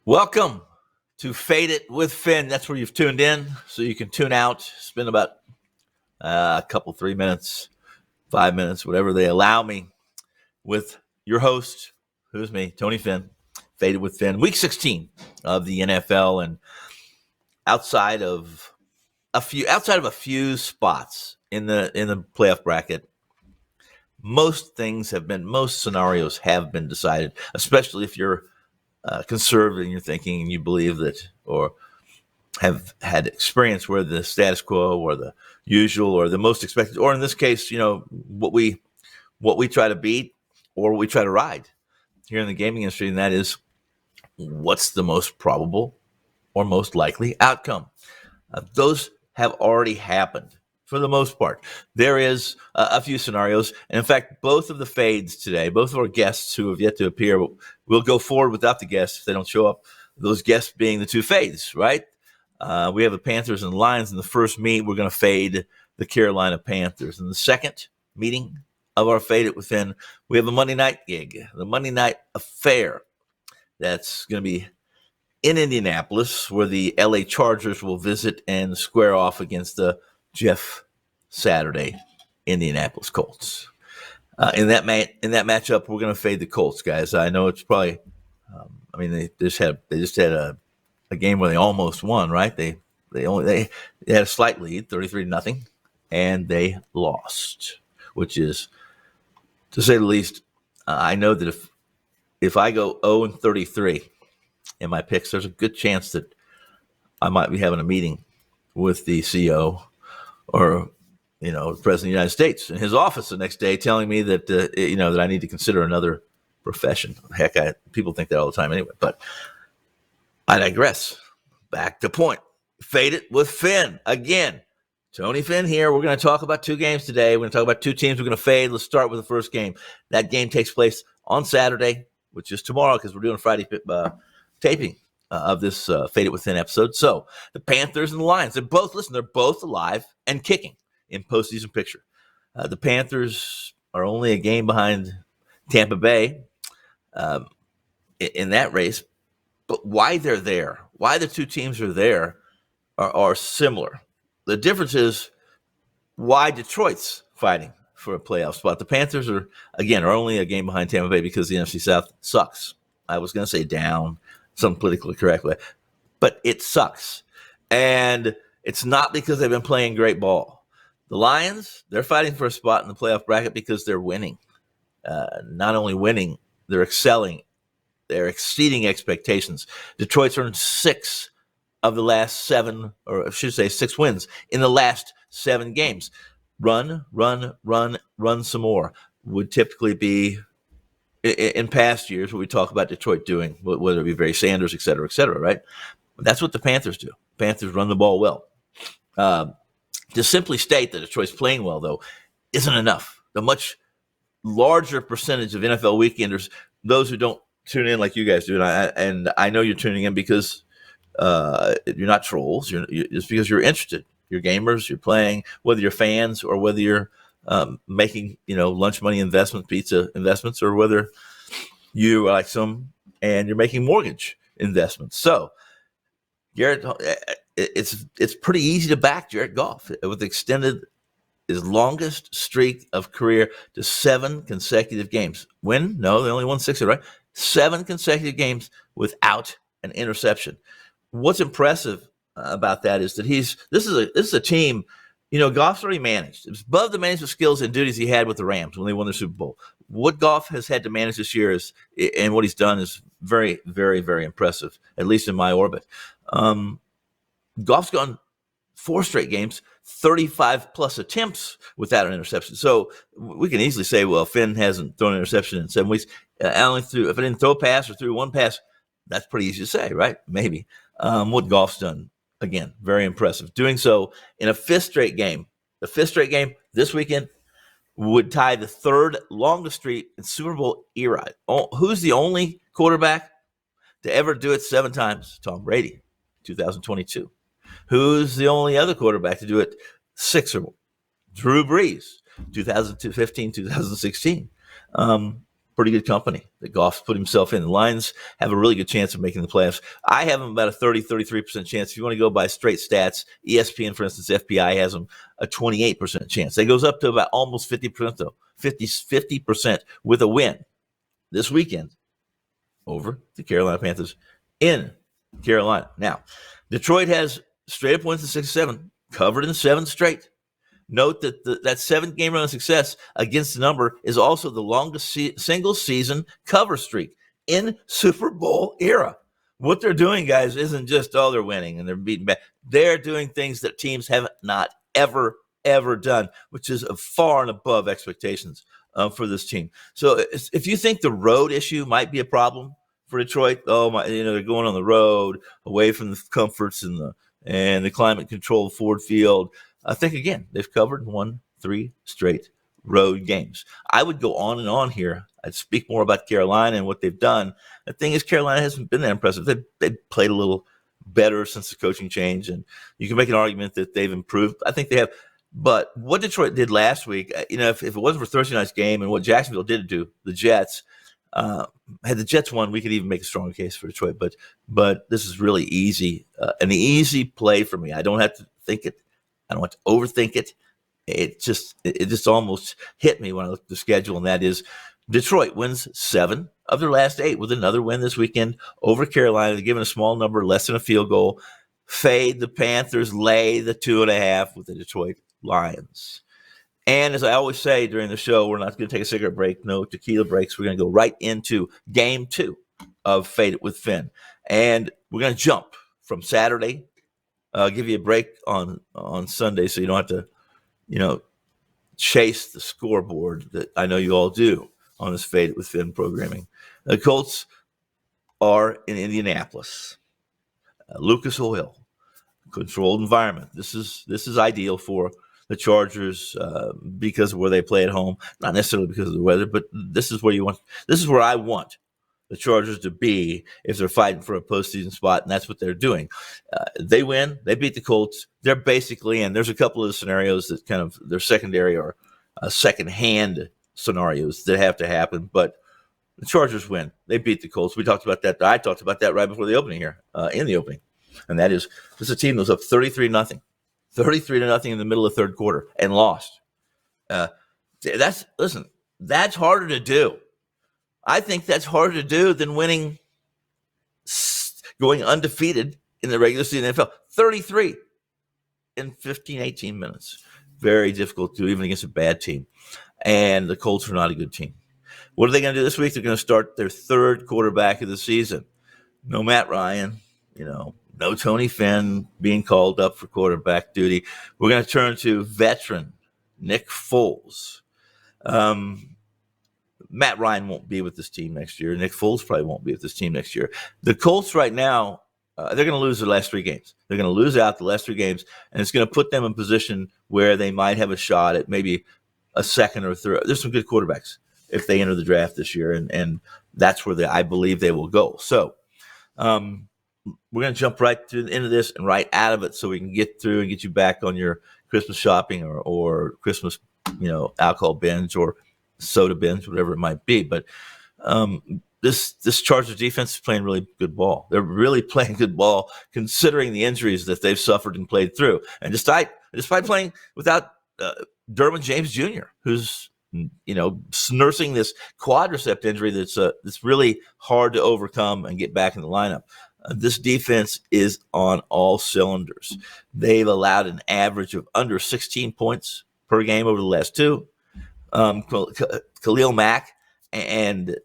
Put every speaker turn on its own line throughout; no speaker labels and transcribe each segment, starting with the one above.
Welcome to Fade It with Finn. That's where you've tuned in, so you can tune out, spend about a couple, 3 minutes, 5 minutes, whatever they allow me, with your host, who's me, Tony Finn. Fade It with Finn, Week 16 of the NFL, and outside of a few spots in the playoff bracket, most scenarios have been decided, especially if you're conservative in your thinking and you believe that, or have had experience where the status quo or the usual or the most expected, or in this case, what we try to beat or what we try to ride here in the gaming industry, and that is what's the most probable or most likely outcome. Those have already happened for the most part. There is a few scenarios, and in fact, both of the fades today, both of our guests who have yet to appear, will go forward without the guests if they don't show up. Those guests being the two fades, right? We have the Panthers and the Lions. In the first meet, we're going to fade the Carolina Panthers. In the second meeting of our Fade It Within, we have a Monday night gig, the Monday night affair. That's going to be in Indianapolis, where the LA Chargers will visit and square off against the Jeff Saturday Indianapolis Colts. In that matchup, we're going to fade the Colts, guys. I know it's probably, they just had a game where they almost won, right? They had a slight lead, 33-0, and they lost, which is, to say the least. I know that if I go 0-33 in my picks, there's a good chance that I might be having a meeting with the CEO or the President of the United States in his office the next day, telling me that that I need to consider another profession. Heck, people think that all the time anyway. But I digress. Back to point. Fade It with Finn again. Tony Finn here. We're going to talk about two games today. We're going to talk about two teams we're going to fade. Let's start with the first game. That game takes place on Saturday, which is tomorrow, because we're doing Friday taping of this Fade It Within episode. So the Panthers and the Lions, they're both alive and kicking in postseason picture. The Panthers are only a game behind Tampa Bay in that race, but why they're there, why the two teams are there are similar. The difference is why Detroit's fighting for a playoff spot. The Panthers are only a game behind Tampa Bay because the NFC South sucks. I was going to say down, some politically correct way, but it sucks. And it's not because they've been playing great ball. The Lions, they're fighting for a spot in the playoff bracket because they're winning. Not only winning, they're excelling. They're exceeding expectations. Detroit's earned 6 of the last 7, or I should say 6 wins in the last 7 games. Run some more would typically be, in past years, what we talk about Detroit doing, whether it be Barry Sanders, et cetera, right? But that's what the Panthers do. Panthers run the ball well. To simply state that Detroit's playing well, though, isn't enough. The much larger percentage of NFL weekenders, those who don't tune in like you guys do, and I know you're tuning in because you're not trolls. It's because you're interested. You're gamers. You're playing, whether you're fans or whether you're making lunch money investments, pizza investments, or whether you are like some and you're making mortgage investments. So Jared, it's pretty easy to back Jared Goff with extended his longest streak of career to 7 consecutive games. Win? No, they only won 6, right? 7 consecutive games without an interception. What's impressive about that is that this is a team. Goff's already managed. It was above the management skills and duties he had with the Rams when they won the Super Bowl. What Goff has had to manage this year and what he's done is very, very, very impressive, at least in my orbit. Goff's gone 4 straight games, 35-plus attempts without an interception. So we can easily say, well, Finn hasn't thrown an interception in 7 weeks. If I didn't throw a pass or threw one pass, that's pretty easy to say, right? Maybe. What Goff's done, again, very impressive. Doing so in a 5th straight game. The 5th straight game this weekend would tie the 3rd longest streak in Super Bowl era. Who's the only quarterback to ever do it 7 times? Tom Brady, 2022. Who's the only other quarterback to do it 6 or more? Drew Brees, 2015, 2016. pretty good company that Goff's put himself in. The Lions have a really good chance of making the playoffs. I have them about a 33% chance. If you want to go by straight stats, ESPN, for instance, FPI has them a 28% chance. That goes up to about almost 50%, though. 50% with a win this weekend over the Carolina Panthers in Carolina. Now, Detroit has straight up wins in 6-7, covered in 7 straight. Note that that 7-game run of success against the number is also the longest single season cover streak in Super Bowl era. What they're doing, guys, isn't just, they're winning and they're beating back. They're doing things that teams have not ever done, which is far and above expectations for this team. So if you think the road issue might be a problem for Detroit, they're going on the road, away from the comforts and the climate controlled Ford Field. I think, again, they've covered 3 straight road games. I would go on and on here. I'd speak more about Carolina and what they've done. The thing is, Carolina hasn't been that impressive. They've played a little better since the coaching change, and you can make an argument that they've improved. I think they have. But what Detroit did last week, if it wasn't for Thursday night's game and what Jacksonville did to the Jets, had the Jets won, we could even make a strong case for Detroit. But this is really easy, an easy play for me. I don't have to think it. I don't want to overthink it. It just almost hit me when I looked at the schedule, and that is Detroit wins 7 of their last 8 with another win this weekend over Carolina. They're given a small number, less than a field goal. Fade the Panthers, lay the 2.5 with the Detroit Lions. And as I always say during the show, we're not going to take a cigarette break, no tequila breaks. We're going to go right into game 2 of Fade It with Finn. And we're going to jump from Saturday. Give you a break on Sunday so you don't have to, chase the scoreboard that I know you all do on this Fade It with Finn programming. The Colts are in Indianapolis. Lucas Oil, controlled environment. This is ideal for the Chargers because of where they play at home. Not necessarily because of the weather, but this is where I want the Chargers to be if they're fighting for a postseason spot, and that's what they're doing. They win. They beat the Colts. They're basically in. There's a couple of scenarios that kind of their secondary or second-hand scenarios that have to happen, but the Chargers win. They beat the Colts. We talked about that. I talked about that right before the opening here, in the opening, and that is this is a team that was up 33-0, 33-0 in the middle of the third quarter and lost. That's harder to do. I think that's harder to do than going undefeated in the regular season NFL. 33 in 15, 18 minutes. Very difficult to do, even against a bad team. And the Colts are not a good team. What are they going to do this week? They're going to start their 3rd quarterback of the season. No Matt Ryan, no Tony Finn being called up for quarterback duty. We're going to turn to veteran Nick Foles. Matt Ryan won't be with this team next year. Nick Foles probably won't be with this team next year. The Colts right now, they're going to lose the last 3 games. They're going to lose out the last 3 games, and it's going to put them in position where they might have a shot at maybe a 2nd or 3rd. There's some good quarterbacks if they enter the draft this year, and that's where I believe they will go. So we're going to jump right into this and right out of it so we can get through and get you back on your Christmas shopping or Christmas, alcohol binge or soda binge, whatever it might be. But this Chargers defense is playing really good ball. They're really playing good ball considering the injuries that they've suffered and played through. And despite playing without Derwin James Jr., who's nursing this quadricep injury that's really hard to overcome and get back in the lineup. This defense is on all cylinders. They've allowed an average of under 16 points per game over the last 2. Khalil Mack and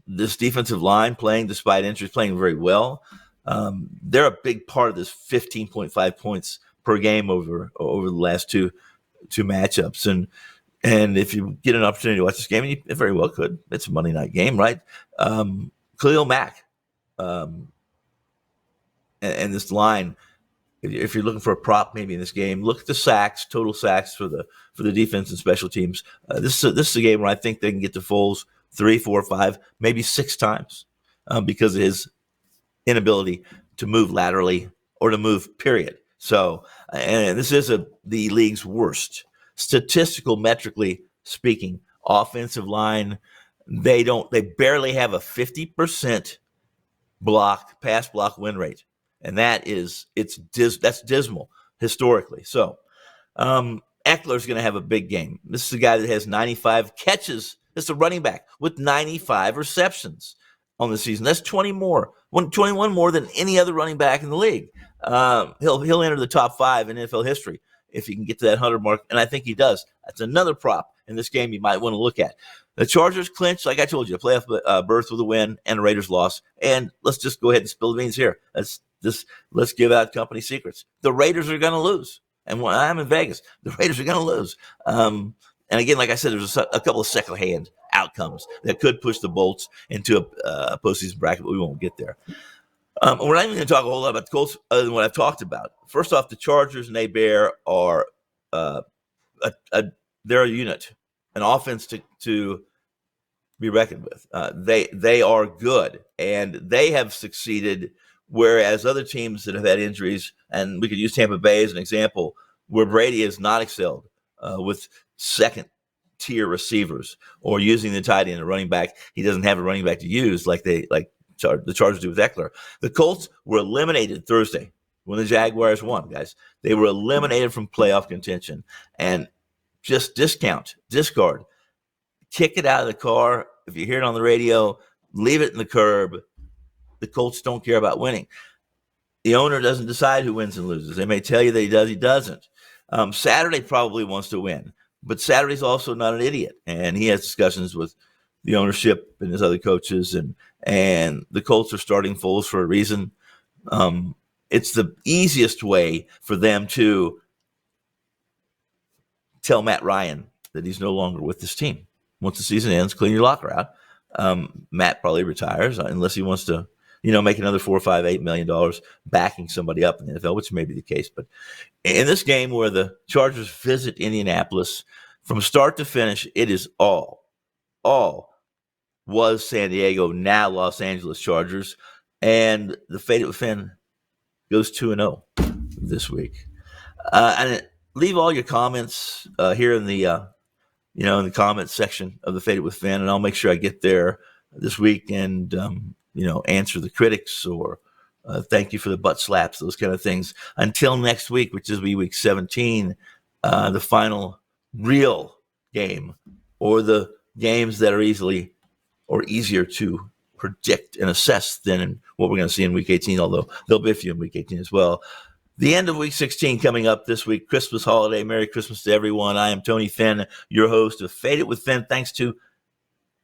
this defensive line playing despite injuries, playing very well. They're a big part of this 15.5 points per game over the last two matchups. And if you get an opportunity to watch this game, and you very well could, it's a Monday night game, right? Khalil Mack and this line. If you're looking for a prop maybe in this game, look at the sacks, total sacks for the defense and special teams. This is a game where I think they can get to Foles 3, 4, 5, maybe 6 times because of his inability to move laterally or to move, period. So, and this is the league's worst, statistical metrically speaking, offensive line They barely have a 50% pass block win rate. And that's dismal historically. So Eckler's going to have a big game. This is a guy that has 95 catches. This is a running back with 95 receptions on the season. That's 21 more than any other running back in the league. He'll enter the top 5 in NFL history if he can get to that 100 mark, and I think he does. That's another prop in this game you might want to look at. The Chargers clinch, like I told you, a playoff berth with a win and a Raiders loss. And let's just go ahead and spill the beans here. Let's give out company secrets. The Raiders are going to lose. And when I'm in Vegas, the Raiders are going to lose. And again, like I said, there's a couple of second-hand outcomes that could push the Bolts into a postseason bracket, but we won't get there. We're not even going to talk a whole lot about the Colts other than what I've talked about. First off, the Chargers and A-Bear are they're a unit, an offense to be reckoned with. They are good, and they have succeeded, whereas other teams that have had injuries, and we could use Tampa Bay as an example, where Brady has not excelled with second-tier receivers or using the tight end and running back. He doesn't have a running back to use like the Chargers do with Eckler. The Colts were eliminated Thursday when the Jaguars won, guys. They were eliminated from playoff contention. And just discard, kick it out of the car. If you hear it on the radio, leave it in the curb. The Colts don't care about winning. The owner doesn't decide who wins and loses. They may tell you that he does, he doesn't. Saturday probably wants to win, but Saturday's also not an idiot. And he has discussions with the ownership and his other coaches, and the Colts are starting Foles for a reason. It's the easiest way for them to tell Matt Ryan that he's no longer with this team. Once the season ends, clean your locker out. Matt probably retires unless he wants to, make another $4, $5, $8 million backing somebody up in the NFL, which may be the case. But in this game where the Chargers visit Indianapolis, from start to finish, it is all was San Diego, now Los Angeles Chargers, and the Faded with Finn goes 2-0 this week. And leave all your comments here in the in the comments section of the Faded with Finn, and I'll make sure I get there this week and answer the critics or thank you for the butt slaps, those kind of things. Until next week, which is week 17, the final real game, or the games that are easier to predict and assess than what we're going to see in week 18, although there'll be a few in week 18 as well. The end of week 16 coming up this week, Christmas holiday. Merry Christmas to everyone. I am Tony Finn, your host of Faded with Finn. Thanks to,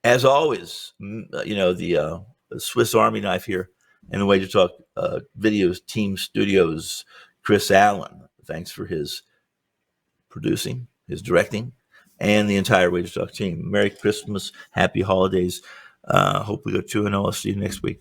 as always, the Swiss Army knife here in the WagerTalk Videos Team Studios, Chris Allen. Thanks for his producing, his directing, and the entire WagerTalk team. Merry Christmas. Happy holidays. Hope we go 2-0. I'll see you next week.